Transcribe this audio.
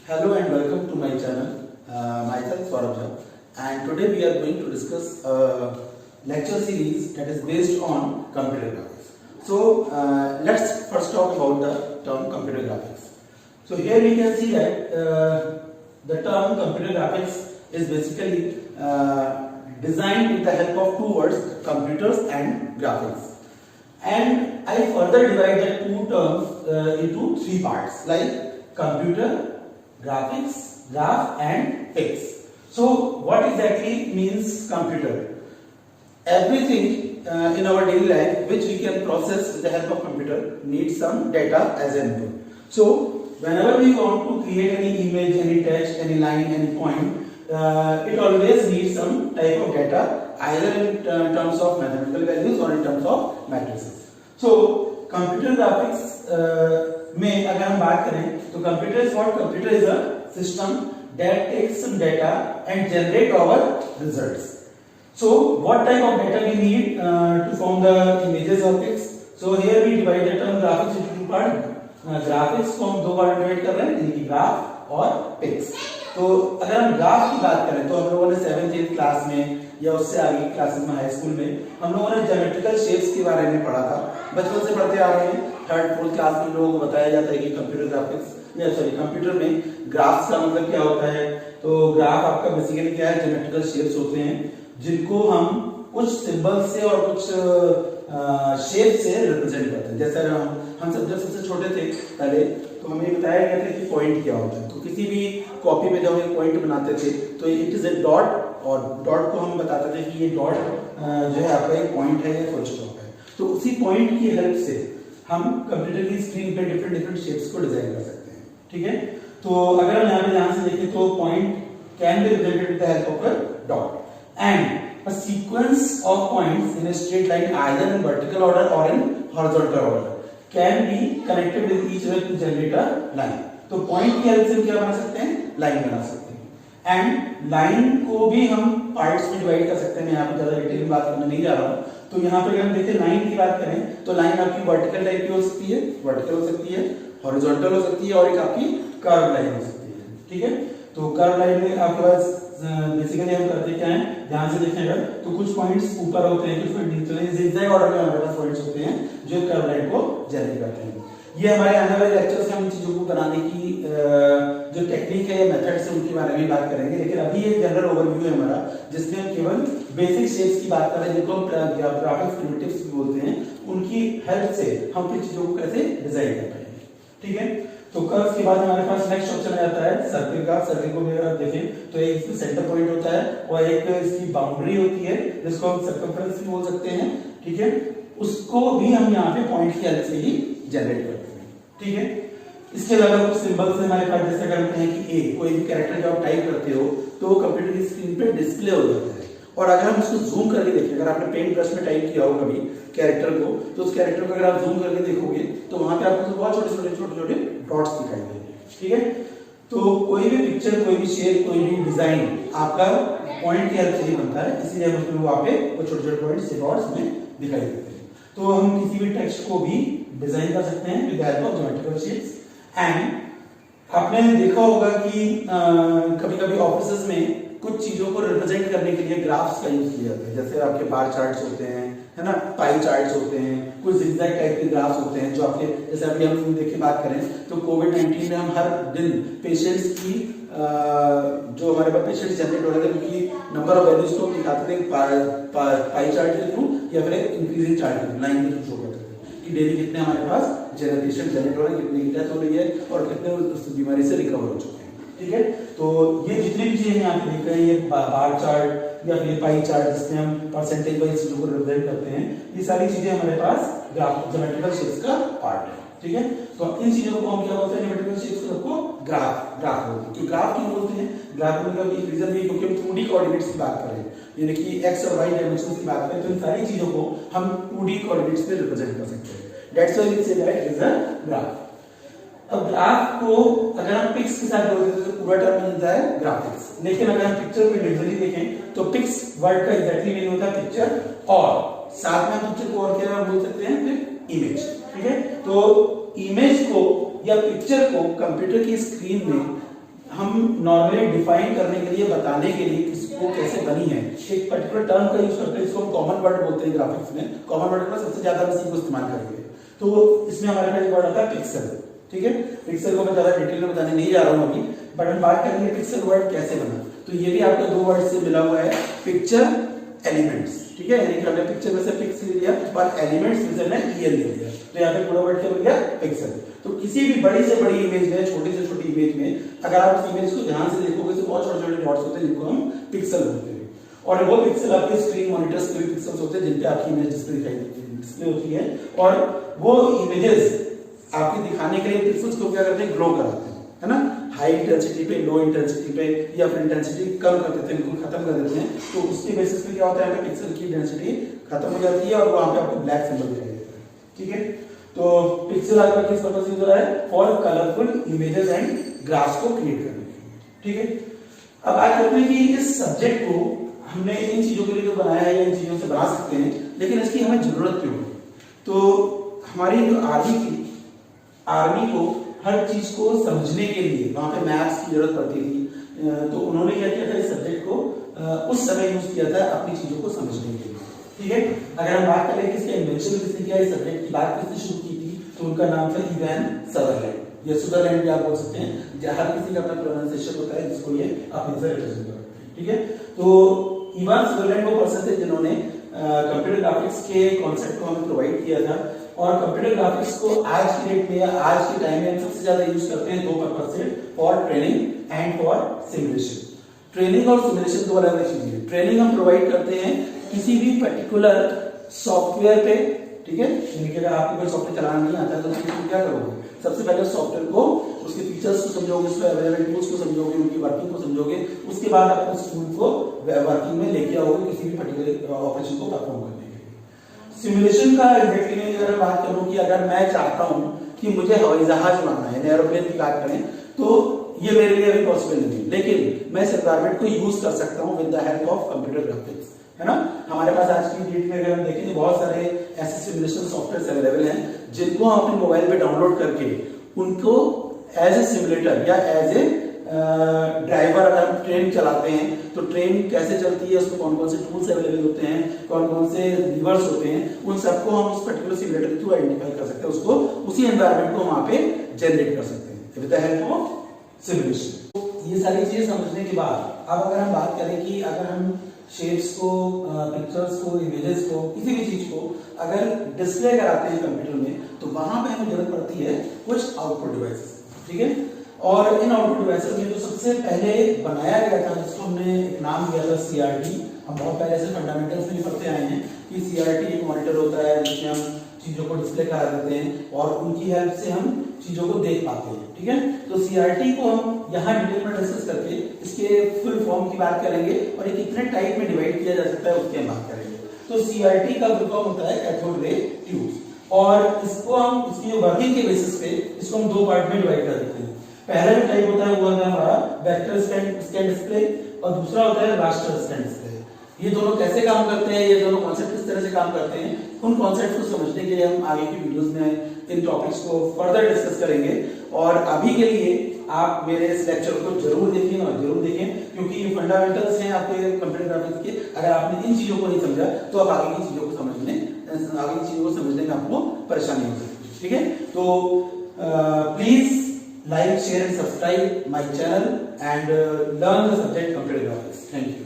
Hello and welcome to my channel. Myself Saurabh Jha, and today we are going to discuss a lecture series that is based on computer graphics. So let's first talk about the term computer graphics. So here we can see that the term computer graphics is basically designed with the help of two words, computers and graphics. And I further divide the two terms into three parts like computer, graphics, graph and pics. So what exactly means computer? Everything in our daily life which we can process with the help of computer needs some data as input. So whenever we want to create any image, any text, any line, any point, it always needs some type of data either in terms of mathematical values or in terms of matrices. So computer graphics में अगर हम बात करें तो computer is what? Computer is a system that takes some data and generate our results. So what type of data we need to form the images or pics? So here we divide the term graphics into two parts. Graphics को हम दो बार divide कर रहे हैं, यानी कि graph और pics. तो अगर हम ग्राफ की बात करें तो हम लोगों ने 7th 8th क्लास में या उससे आगे क्लासेस में हाई स्कूल में हम लोगों ने ज्योमेट्रिकल शेप्स के बारे में पढ़ा था. बचपन से पढ़ते आ रहे हैं. 3rd 4th क्लास में लोगों को बताया जाता है कि कंप्यूटर ग्राफिक्स या सॉरी कंप्यूटर में ग्राफ्स का मतलब क्या होता है. तो ग्राफ आपका बेसिकली क्या है, ज्योमेट्रिकल शेप्स होते हैं जिनको हम कुछ सिंबल से और कुछ शेप से रिप्रेजेंट करते हैं. जैसे हम सब जब सबसे छोटे थे पहले तो हमें बताया गया था कि पॉइंट क्या होता है. तो किसी भी कॉपी पे जब हम पॉइंट बनाते थे तो इट इज ए डॉट, और डॉट को हम बताते थे कि ये डॉट जो है आपका एक पॉइंट है या फुल स्टॉप है. तो उसी पॉइंट की हेल्प से हम कंप्यूटर की स्क्रीन पे डिफरेंट शेप्स को डिजाइन कर सकते हैं. ठीक है. तो अगर हम यहाँ पे ध्यान से देखें तो point can be represented with the help of a dot and a sequence of points in a straight line either in vertical order or in horizontal order can be connected with each other to generate a line. तो point की help से क्या बना सकते हैं, line बना सकते हैं. एंड लाइन को भी हम पार्ट्स में डिवाइड कर सकते हैं. मैं यहाँ पे ज्यादा डिटेल में बात करने नहीं जा रहा हूँ. तो यहाँ पे अगर हम देखें लाइन की बात करें तो लाइन आपकी वर्टिकल टाइप की हो सकती है, वर्टिकल हो सकती है, हॉरिजॉन्टल हो सकती है और एक आपकी कर्व लाइन हो सकती है. ठीक है. तो कर्व लाइन में आपके पास बेसिकली हम करते क्या है, ध्यान से देखें अगर तो कुछ पॉइंट्स ऊपर होते हैं, कुछ पॉइंट नीचे होते हैं. जिगजैग ऑर्डर में हमारे पास पॉइंट्स होते हैं जो कर्व लाइन को जनरेट करते हैं. ये हमारे आने वाले लेक्चर्स में हम इन चीजों को बनाने की जो टेक्निक है या मेथड्स है उनके बारे में बात करेंगे. लेकिन अभी एक जनरल ओवरव्यू है हमारा जिसमें हम केवल बेसिक शेप्स की बात कर रहे हैं जिनको हम ग्राफिक्स प्रिमिटिव्स बोलते हैं. उनकी हेल्प से हम फिर चीजों को कैसे डिजाइन कर पाएंगे. ठीक है. तो कर्व के बाद हमारे पास नेक्स्ट ऑप्शन आ जाता है सर्किल का. सर्किल को भी अगर देखें तो एक इसमें सेंटर पॉइंट होता है और एक इसकी बाउंड्री होती है जिसको हम सर्कमफ्रेंस भी बोल सकते हैं. ठीक है. उसको भी हम यहाँ पे पॉइंट की हेल्प से ही जनरेट करते हैं. ठीक है. इसके अलावा कुछ सिंबल्स हमारे पास, जैसे अगर हम कहें कि ए, कोई भी कैरेक्टर जब आप टाइप करते हो तो कंप्यूटर की स्क्रीन पे डिस्प्ले हो जाता है. और अगर हम उसको जूम करके देखें, अगर आपने पेंट ब्रश में टाइप किया हो कभी कैरेक्टर को, तो उस कैरेक्टर को अगर आप जूम करके देखोगे तो वहां पे आपको बहुत छोटे छोटे डॉट्स दिखाई देंगे. ठीक है. तो कोई भी पिक्चर, कोई भी शेप, कोई भी डिजाइन आपका पॉइंट की हेल्प से ही बनता है. इसीलिए हम उसमें वहां पे वो छोटे छोटे पॉइंट्स से डॉट्स में दिखाई देते हैं. तो हम किसी भी टेक्स्ट को भी डिजाइन कर सकते हैं with the help of geometrical shapes. And आपने देखा होगा कि कभी-कभी ऑफिसेज में कुछ चीजों को रिप्रेजेंट करने के लिए ग्राफ्स का यूज किया जाता है. जैसे आपके बार चार्ट्स होते हैं, है ना, पाई चार्ट्स होते हैं, कुछ जिगजैग टाइप के ग्राफ्स होते हैं जो आपके, जैसे अभी हम देखिए बात करें तो कोविड-19 में हम हर दिन पेशेंट्स की जो हमारे पास पेशेंट्स जनरेट हो रहे थे उनकी नंबर ऑफ वैल्यूज को दिखाते थे पाई चार्ट के थ्रू या फिर इंक्रीजिंग चार्ट के थ्रू, लाइन के थ्रू शो करते थे कि डेली कितने हमारे पास पेशेंट जनरेट हो रहे हैं, कितनी की डेथ हो रही है और कितने उस बीमारी से रिकवर हो चुके हैं. ठीक है. तो ये जितनी भी चीजें यहाँ पे देख रहे हैं, ये बार चार्ट या फिर पाई चार्ट जिसमें हम परसेंटेज वाइज चीजों को रिप्रेजेंट करते हैं, ये सारी चीजें हमारे पास ग्राफ ज्योमेट्रिकल शेप्स का पार्ट है. ठीक है. तो इन चीजों को हम क्या बोलते हैं, ज्योमेट्रिकल शेप्स को ग्राफ बोलते हैं. क्यों ग्राफ क्यों बोलते हैं? ग्राफ का एक रीजन भी क्योंकि हम 2D कोऑर्डिनेट्स की बात कर रहे हैं, यानी कि x और y डायमेंशंस की बात करें तो इन सारी चीजों को हम 2D कोऑर्डिनेट्स में रिप्रेजेंट कर सकते हैं. That's why we say that is a graph. अब ग्राफ को अगर हम पिक्स के साथ जोड़ देते तो पूरा टर्म बनता है ग्राफिक्स. लेकिन अगर हम पिक्चर को इंडिविजुअली देखें तो पिक्स वर्ड का एग्जैक्टली मीनिंग होता है पिक्चर, और साथ में पिक्चर को और क्या बोल सकते हैं, फिर इमेज. ठीक है. तो इमेज को या पिक्चर को कंप्यूटर की स्क्रीन में हम नॉर्मली डिफाइन करने के लिए, बताने के लिए इसको कैसे बनी है, एक पर्टिकुलर टर्म का यूज करते हैं, इसको हम कॉमन वर्ड बोलते हैं ग्राफिक्स में। कॉमन वर्ड का सबसे ज्यादा हम इसी को इस्तेमाल करेंगे। तो इसमें हमारे पास एक वर्ड आता है पिक्सल, ठीक है। पिक्सल को मैं ज्यादा डिटेल में बताने नहीं जा रहा हूँ अभी, बट हम बात करेंगे पिक्सल वर्ड कैसे बना। तो ये भी आपका दो वर्ड से मिला हुआ है, पिक्चर एलिमेंट्स, ठीक है। यानी कि हमने पिक्चर में से पिक्स ले लिया और एलिमेंट्स में से हमने ईएल ले लिया, तो यहाँ पे पूरा वर्ड क्या बन गया, पिक्सल। तो किसी भी बड़ी से बड़ी इमेज में, छोटी से छोटी इमेज में अगर आप उस इमेज को ध्यान से देखोगे तो बहुत छोटे छोटे डॉट्स होते हैं जिनको हम पिक्सल बोलते हैं। और वो पिक्सल आपके स्क्रीन मॉनिटर्स के भी पिक्सल्स होते हैं जिन पे आपकी इमेज डिस्प्ले होती है, और वो इमेजेस आपके दिखाने के लिए पिक्सल्स को क्या करते हैं, ग्लो कराते हैं, है ना। हाई इंटेंसिटी पे, लो इंटेंसिटी पे, या फिर इंटेंसिटी कम कर देते हैं, बिल्कुल खत्म कर देते हैं। तो उसके बेसिस पे क्या होता है, पिक्सल की डेंसिटी खत्म हो जाती है और वहां पे आपको ब्लैक सिंबल दिखाई देता है, ठीक है। तो पिक्सल आपका किस पर्पस यूज हो रहा है, for colourful images and graphs को क्रिएट करने के लिए, ठीक है। अब बात करते हैं कि इस सब्जेक्ट को हमने इन चीजों के लिए जो बनाया है या इन चीजों से बना सकते हैं, लेकिन इसकी हमें जरूरत क्यों है। तो हमारी जो आर्मी को हर चीज को समझने के लिए वहां पे मैथ्स की जरूरत पड़ती थी, तो उन्होंने क्या किया था, इस सब्जेक्ट को उस समय यूज किया था अपनी चीजों को समझने के लिए, ठीक है। अगर हम बात करें किसके इन्वेंशन किसने किया, इस सब्जेक्ट की बात किसने शुरू की थी, तो उनका नाम था इवान सदरलैंड या सुदरलैंड भी आप बोल सकते हैं, हर किसी का अपना प्रोनाउंसिएशन होता है जिसको ये अपने से रिप्रेजेंट करते हैं, ठीक है। तो इवान सदरलैंड वो पर्सन थे जिन्होंने कंप्यूटर ग्राफिक्स के कॉन्सेप्ट को हमें प्रोवाइड किया था। और कंप्यूटर ग्राफिक्स को आज की डेट में या आज के टाइम में हम सबसे ज्यादा यूज करते हैं दो पर्पस से, for training and for simulation. Training और सिमुलेशन दो अलग अलग चीजें हैं। ट्रेनिंग हम प्रोवाइड करते हैं किसी भी पर्टिकुलर सॉफ्टवेयर पे, ठीक है। यानी कि अगर आपको कोई सॉफ्टवेयर चलाना नहीं आता तो उसमें क्या करोगे, सबसे पहले सॉफ्टवेयर को, उसके फीचर्स को समझोगे, उसके अवेलेबल टूल्स को समझोगे, उनकी वर्किंग को समझोगे, उसके बाद आप उस टूल को वर्किंग में लेके आओगे किसी भी पर्टिकुलर ऑपरेशन को परफॉर्म करने के लिए। सिमुलेशन का एग्जैक्टली अगर बात करूं कि अगर मैं चाहता हूं कि मुझे हवाई जहाज उड़ाना है, एरोप्लेन की बात करें, तो ये मेरे लिए अभी पॉसिबल नहीं है, लेकिन मैं इस एनवायरनमेंट को यूज कर सकता हूं with the help of computer graphics, है ना। हमारे पास आज की डेट में अगर हम देखें तो बहुत सारे ऐसे सिमुलेशन सॉफ्टवेयर अवेलेबल हैं जिनको हम अपने मोबाइल पे डाउनलोड करके उनको एज ए सिमुलेटर या एज ए ड्राइवर अगर हम ट्रेन चलाते हैं तो ट्रेन कैसे चलती है, उसमें कौन कौन से टूल्स अवेलेबल होते हैं, कौन कौन से लीवर्स होते हैं, उन सबको हम उस पर्टिकुलर सिमुलेटर के थ्रू आइडेंटिफाई कर सकते हैं, उसको उसी एनवायरनमेंट को वहां पे जनरेट कर सकते हैं with the help of simulation. तो ये सारी चीजें समझने के बाद अब अगर हम बात करें कि अगर हम शेप्स को, पिक्चर्स को, इमेजेस को, किसी भी चीज को अगर डिस्प्ले कराते हैं कंप्यूटर में, तो वहां पे हमें जरूरत पड़ती है कुछ आउटपुट डिवाइसेस, ठीक है। और इन आउटपुट डिवाइसेस में जो सबसे पहले बनाया गया था, जिसको हमने एक नाम दिया था सीआरटी, हम बहुत पहले से फंडामेंटल्स में पढ़ते आए हैं कि सीआरटी एक मॉनिटर होता है जिसमें हम चीजों को डिस्प्ले करा देते हैं और उनकी हेल्प से हम चीजों को देख पाते हैं, ठीक है। तो सीआरटी को हम यहाँ डिटेल में डिस्कस करके इसके फुल फॉर्म की बात करेंगे और ये कितने टाइप में डिवाइड किया जा सकता है उसकी हम बात करेंगे। तो सीआरटी का फुल फॉर्म होता है कैथोड रे ट्यूब्स, और इसको हम इसकी वर्किंग के बेसिस पे इसको हम दो पार्ट में डिवाइड कर देते हैं। पहला जो टाइप होता है वो होता है हमारा वेक्टर स्कैन डिस्प्ले और दूसरा होता है रास्टर स्कैन डिस्प्ले। ये दोनों कैसे काम करते हैं, ये दोनों कॉन्सेप्ट किस तरह से काम करते हैं, उन कॉन्सेप्ट को समझने के लिए हम आगे की वीडियोस में इन टॉपिक्स को फर्दर डिस्कस करेंगे। और अभी के लिए आप मेरे इस लेक्चर को जरूर देखें और जरूर देखें, क्योंकि ये फंडामेंटल्स हैं आपके कंप्यूटर ग्राफिक्स के। अगर आपने इन चीजों को नहीं समझा तो आप आगे की चीजों को समझने में आपको परेशानी हो सकती है, ठीक है। तो please like, share and subscribe my channel and learn the subject computer graphics. Thank you.